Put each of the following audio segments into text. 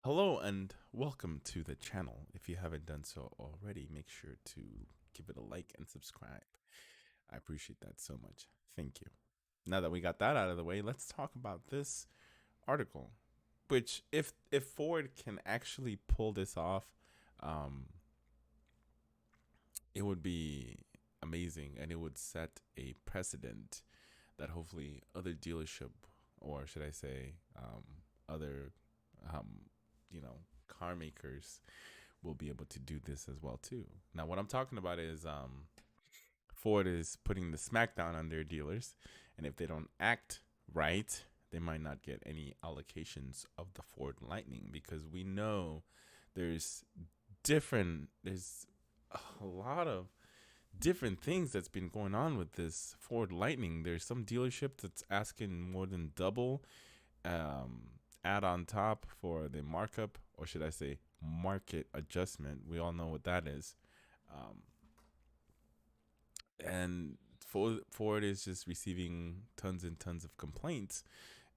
Hello and welcome to the channel. If you haven't done so already, make sure to give it a like and subscribe. I appreciate that so much. Thank you. Now that we got that out of the way, let's talk about this article. Which, if Ford can actually pull this off, um, it would be amazing, and it would set a precedent that hopefully other dealership, or should I say, other, um, car makers will be able to do this as well too. Now, what I'm talking about is Ford is putting the smackdown on their dealers, and if they don't act right, they might not get any allocations of the Ford Lightning because we know there's there's a lot of different things that's been going on with this Ford Lightning. There's some dealership that's asking more than double add on top for the markup, or should I say market adjustment. We all know what that is. Um, and Ford is just receiving tons and tons of complaints,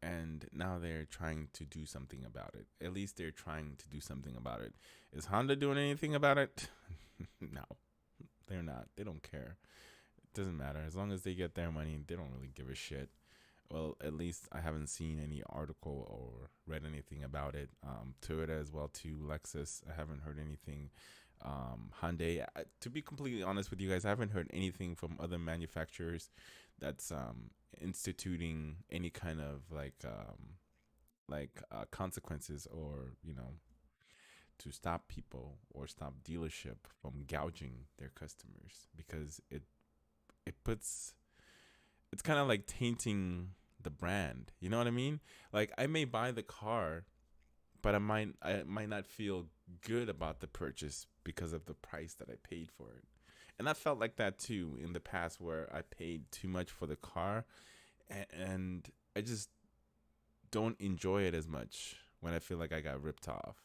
and now they're trying to do something about it. At least they're trying to do something about it. Is Honda doing anything about it? No, they're not. They don't care. It doesn't matter. As long as they get their money, they don't really give a shit. Well, at least I haven't seen any article or read anything about it. Toyota as well too. Lexus, I haven't heard anything. Hyundai, to be completely honest with you guys, I haven't heard anything from other manufacturers that's instituting any kind of consequences, or to stop people or stop dealership from gouging their customers, because it puts it's kind of like tainting the brand. You know what I mean? Like, I may buy the car, but I might not feel good about the purchase because of the price that I paid for it. And I felt like that too in the past, where I paid too much for the car, and I just don't enjoy it as much when I feel like I got ripped off.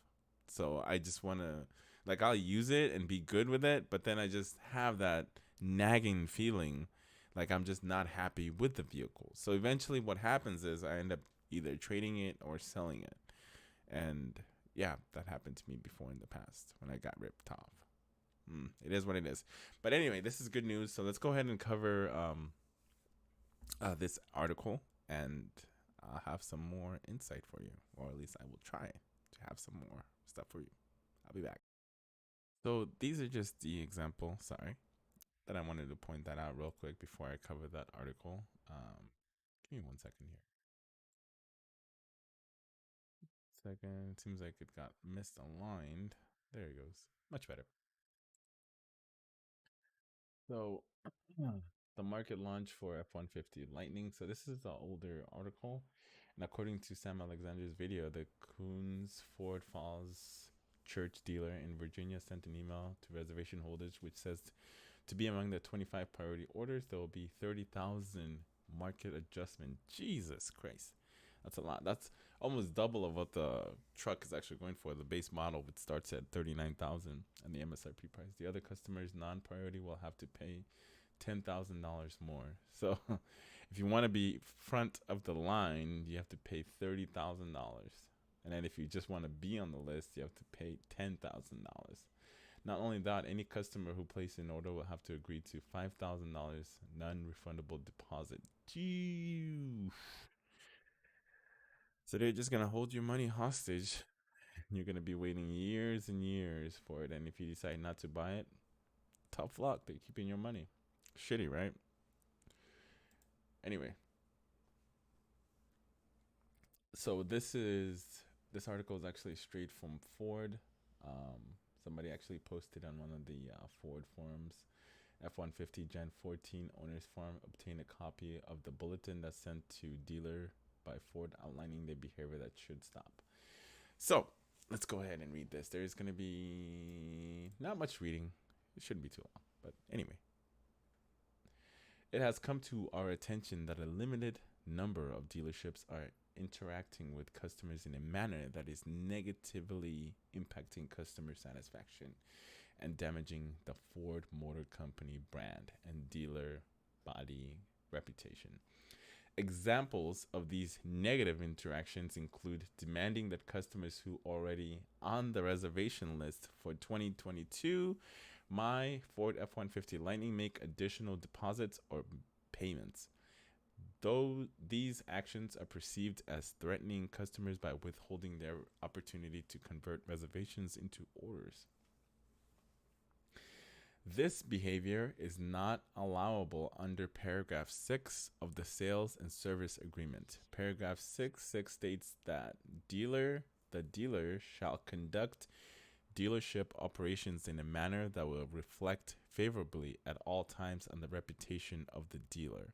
So I just want to, like, I'll use it and be good with it, but then I just have that nagging feeling like I'm just not happy with the vehicle. So eventually what happens is I end up either trading it or selling it. And yeah, that happened to me before in the past when I got ripped off. It is what it is. But anyway, this is good news. So let's go ahead and cover this article, and I'll have some more insight for you, or at least I will try to have some more stuff for you. I'll be back. So these are just the example. Sorry, that I wanted to point that out real quick before I cover that article. Give me 1 second here. Second. Seems like it got misaligned. There it goes. Much better. So the market launch for F-150 Lightning. So this is the older article, and according to Sam Alexander's video, the Coons Ford Falls Church dealer in Virginia sent an email to reservation holders which says to be among the 25 priority orders, there will be 30,000 market adjustment. Jesus Christ. That's a lot. That's almost double of what the truck is actually going for. The base model, which starts at 39,000, and the MSRP price. The other customers, non-priority, will have to pay $10,000 more. So, if you want to be front of the line, you have to pay $30,000, and then if you just want to be on the list, you have to pay $10,000. Not only that, any customer who places an order will have to agree to $5,000 non-refundable deposit. Gee. So they're just gonna hold your money hostage. You're gonna be waiting years and years for it, and if you decide not to buy it, tough luck. They're keeping your money. Shitty, right? Anyway, so this article is actually straight from Ford. Somebody actually posted on one of the Ford forums. F-150 Gen 14 owners farm obtain a copy of the bulletin that's sent to dealer by Ford outlining the behavior that should stop. So let's go ahead and read this. There's going to be not much reading. It shouldn't be too long. But anyway, it has come to our attention that a limited number of dealerships are interacting with customers in a manner that is negatively impacting customer satisfaction and damaging the Ford Motor Company brand and dealer body reputation. Examples of these negative interactions include demanding that customers who already on the reservation list for 2022 my Ford F-150 Lightning make additional deposits or payments. Though these actions are perceived as threatening customers by withholding their opportunity to convert reservations into orders. This behavior is not allowable under paragraph 6 of the Sales and Service Agreement. Paragraph 6 states that the dealer shall conduct dealership operations in a manner that will reflect favorably at all times on the reputation of the dealer.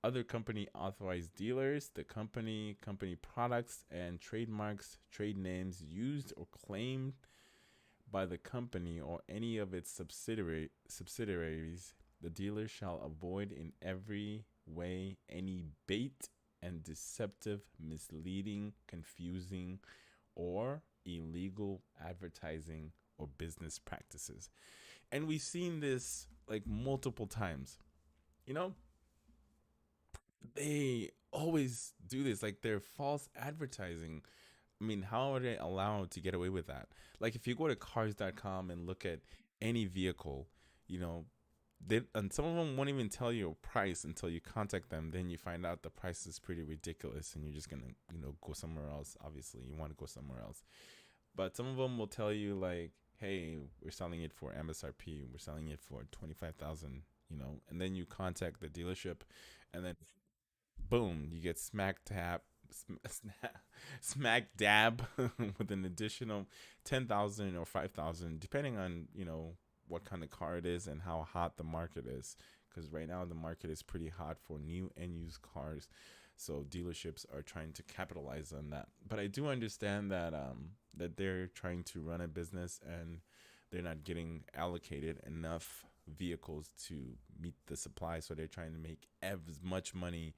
Other company authorized dealers, the company products and trademarks, trade names used or claimed by the company or any of its subsidiaries, the dealer shall avoid in every way any bait and deceptive, misleading, confusing, or illegal advertising or business practices. And we've seen this like multiple times. You know, they always do this, like they're false advertising. I mean, how are they allowed to get away with that? Like, if you go to cars.com and look at any vehicle, you know, and some of them won't even tell you a price until you contact them. Then you find out the price is pretty ridiculous, and you're just gonna, go somewhere else. Obviously, you want to go somewhere else. But some of them will tell you like, "Hey, we're selling it for MSRP. We're selling it for 25,000." And then you contact the dealership, and then boom, you get smack dab with an additional 10,000 or 5,000, depending on what kind of car it is and how hot the market is. Because right now the market is pretty hot for new and used cars, so dealerships are trying to capitalize on that. But I do understand that that they're trying to run a business and they're not getting allocated enough vehicles to meet the supply, so they're trying to make as much money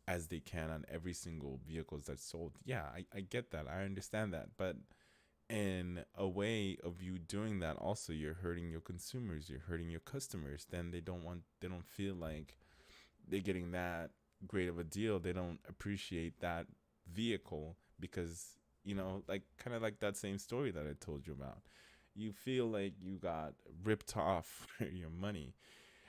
as they can on every single vehicles that's sold. Yeah, I get that. I understand that. But in a way of you doing that, also you're hurting your consumers, you're hurting your customers. Then they don't feel like they're getting that great of a deal. They don't appreciate that vehicle because, like kind of like that same story that I told you about. You feel like you got ripped off your money,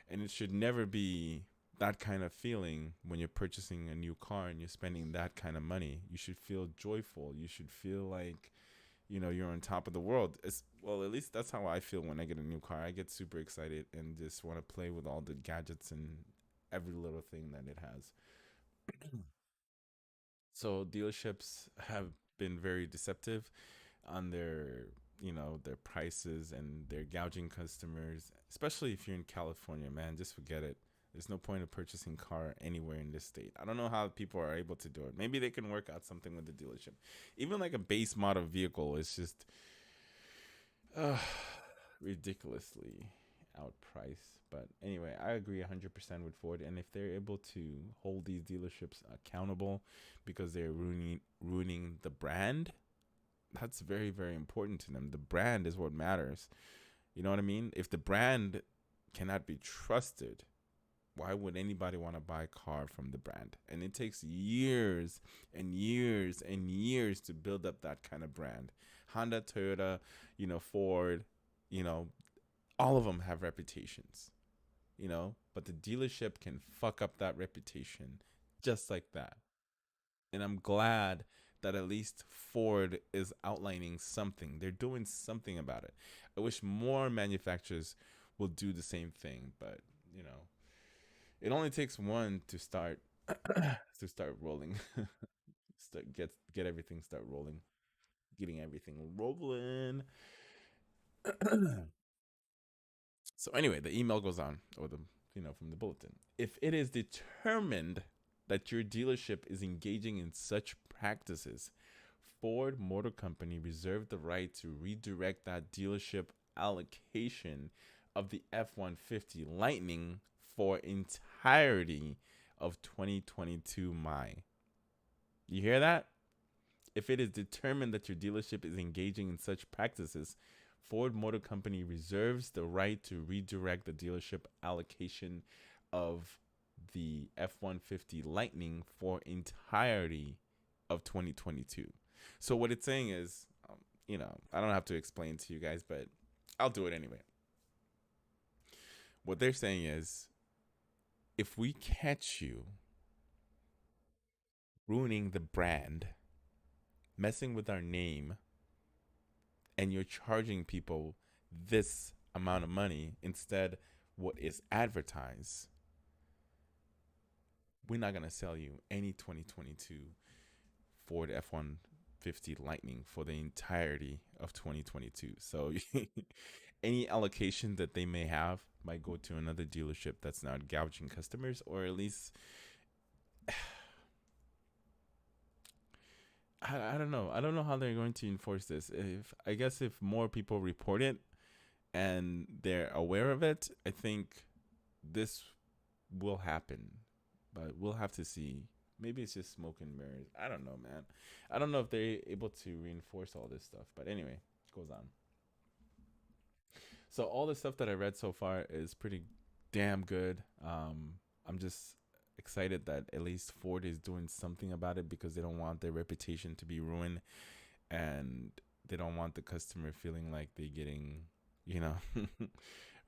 and it should never be that kind of feeling when you're purchasing a new car and you're spending that kind of money. You should feel joyful. You should feel like, you're on top of the world. Well, at least that's how I feel when I get a new car. I get super excited and just want to play with all the gadgets and every little thing that it has. So dealerships have been very deceptive on their prices, and they're gouging customers, especially if you're in California, man. Just forget it. There's no point of purchasing car anywhere in this state. I don't know how people are able to do it. Maybe they can work out something with the dealership. Even like a base model vehicle is just uh, ridiculously outpriced. But anyway, I agree 100% with Ford. And if they're able to hold these dealerships accountable because they're ruining the brand, that's very, very important to them. The brand is what matters. You know what I mean? If the brand cannot be trusted, why would anybody want to buy a car from the brand? And it takes years and years and years to build up that kind of brand. Honda, Toyota, Ford, all of them have reputations, but the dealership can fuck up that reputation just like that. And I'm glad that at least Ford is outlining something. They're doing something about it. I wish more manufacturers will do the same thing, but it only takes one to start rolling. Get everything start rolling. Getting everything rolling. So anyway, the email goes on, or from the bulletin. If it is determined that your dealership is engaging in such practices, Ford Motor Company reserved the right to redirect that dealership allocation of the F-150 Lightning for entirety of 2022 May. You hear that? If it is determined that your dealership is engaging in such practices, Ford Motor Company reserves the right to redirect the dealership allocation of the F-150 Lightning for entirety of 2022. So what it's saying is, I don't have to explain to you guys, but I'll do it anyway. What they're saying is, if we catch you ruining the brand, messing with our name, and you're charging people this amount of money instead what is advertised, we're not going to sell you any 2022 Ford F-150 Lightning for the entirety of 2022. So any allocation that they may have might go to another dealership that's not gouging customers, or at least I don't know. I don't know how they're going to enforce this. If I guess if more people report it and they're aware of it, I think this will happen. But we'll have to see. Maybe it's just smoke and mirrors. I don't know, man. I don't know if they're able to reinforce all this stuff. But anyway, it goes on. So all the stuff that I read so far is pretty damn good. I'm just excited that at least Ford is doing something about it because they don't want their reputation to be ruined, and they don't want the customer feeling like they're getting, you know,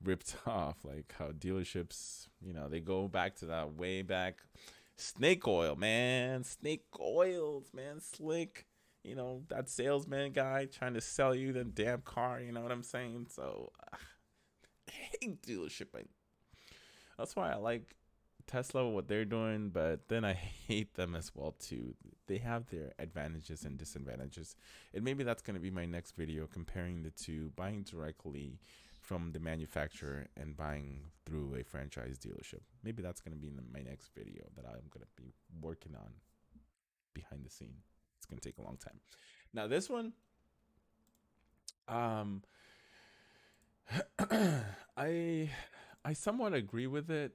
ripped off. Like how dealerships, they go back to that way back. Snake oil, man. Snake oils, man. Slick. That salesman guy trying to sell you the damn car. You know what I'm saying? So, I hate dealership. That's why I like Tesla, what they're doing, but then I hate them as well too. They have their advantages and disadvantages, and maybe that's going to be my next video, comparing the two: buying directly from the manufacturer and buying through a franchise dealership. Maybe that's going to be in my next video that I'm going to be working on behind the scene. It's going to take a long time. Now this one, um, I I somewhat agree with it.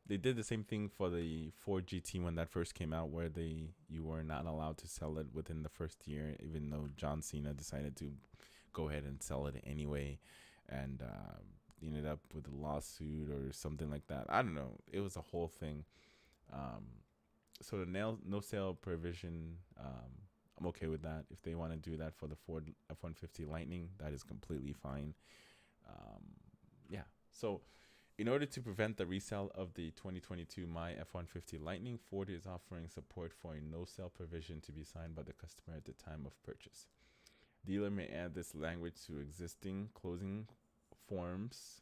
They did the same thing for the Ford GT when that first came out, where you were not allowed to sell it within the first year, even though John Cena decided to go ahead and sell it anyway, and ended up with a lawsuit or something like that. I don't know. It was a whole thing. Um, so the no sale provision, I'm okay with that. If they want to do that for the Ford F-150 Lightning, that is completely fine. Um, yeah. So, in order to prevent the resale of the 2022 My F-150 Lightning, Ford is offering support for a no-sale provision to be signed by the customer at the time of purchase. Dealer may add this language to existing closing forms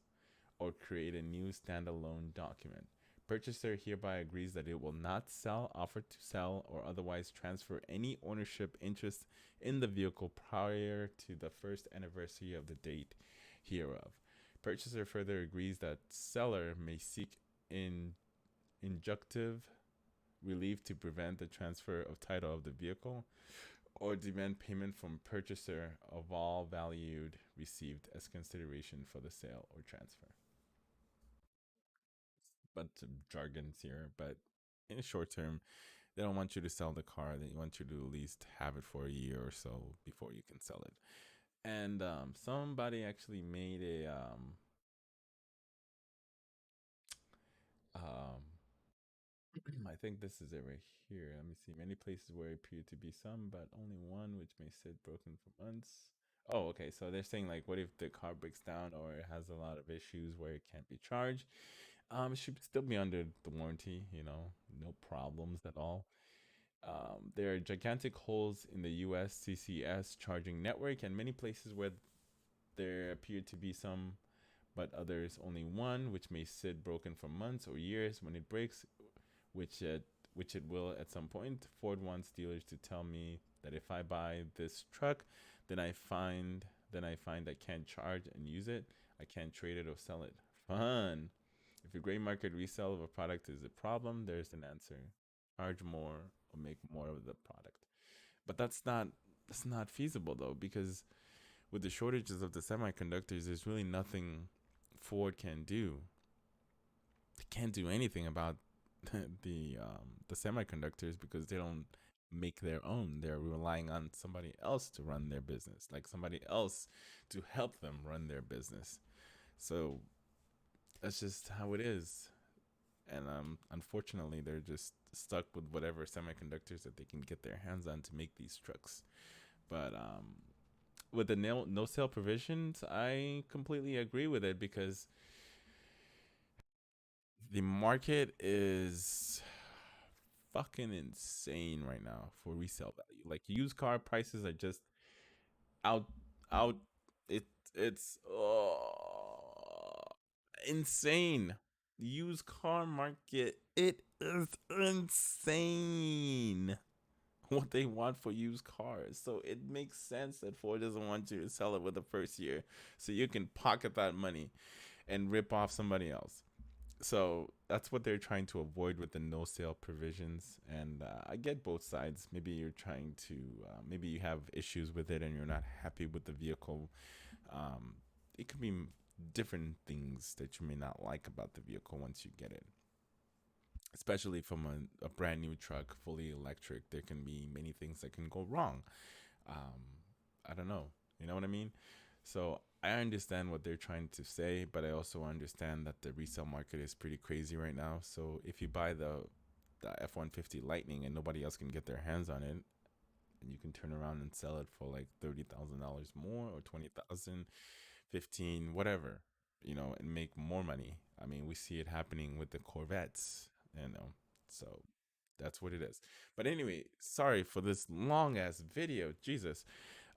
or create a new standalone document. Purchaser hereby agrees that it will not sell, offer to sell, or otherwise transfer any ownership interest in the vehicle prior to the first anniversary of the date hereof. Purchaser further agrees that seller may seek injunctive relief to prevent the transfer of title of the vehicle or demand payment from purchaser of all valued received as consideration for the sale or transfer. Bunch of jargons here, but in the short term, they don't want you to sell the car. They want you to at least have it for a year or so before you can sell it. And somebody actually made a um, I think this is it right here. Let me see. Many places where it appear to be some, but only one, which may sit broken for months. Oh, okay. So they're saying like, what if the car breaks down or it has a lot of issues where it can't be charged? It should still be under the warranty. No problems at all. There are gigantic holes in the U.S. CCS charging network, and many places where there appear to be some, but others only one, which may sit broken for months or years. When it breaks, which it will at some point, Ford wants dealers to tell me that if I buy this truck, then I find I can't charge and use it, I can't trade it or sell it. Fun. If a gray market resale of a product is a problem, there's an answer. Charge more or make more of the product. But that's not feasible though, because with the shortages of the semiconductors, there's really nothing Ford can do. They can't do anything about the semiconductors because they don't make their own. They're relying on somebody else to run their business, like somebody else to help them run their business. So that's just how it is. and unfortunately, they're just stuck with whatever semiconductors that they can get their hands on to make these trucks. But with the no sale provisions, I completely agree with it because the market is fucking insane right now for resale value. Like used car prices are just out out it it's insane. The used car market, it is insane what they want for used cars. So it makes sense that Ford doesn't want you to sell it with the first year so you can pocket that money and rip off somebody else. So that's what they're trying to avoid with the no sale provisions. And I get both sides. Maybe you're trying to, maybe you have issues with it and you're not happy with the vehicle. Um, it could be different things that you may not like about the vehicle once you get it, especially from a brand new truck, fully electric. There can be many things that can go wrong. I don't know. You know what I mean? So I understand what they're trying to say, but I also understand that the resale market is pretty crazy right now. So if you buy the F-150 Lightning and nobody else can get their hands on it, and you can turn around and sell it for like $30,000 more or 20,000, 15, whatever, and make more money. I mean, we see it happening with the Corvettes, you know. So that's what it is. But anyway, sorry for this long ass video. Jesus.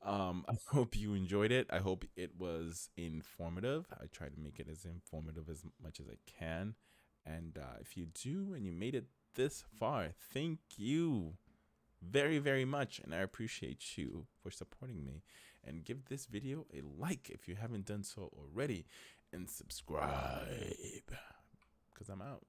I hope you enjoyed it. I hope it was informative. I try to make it as informative as much as I can. And if you do and you made it this far, thank you very, very much. And I appreciate you for supporting me. And give this video a like if you haven't done so already. And subscribe because I'm out.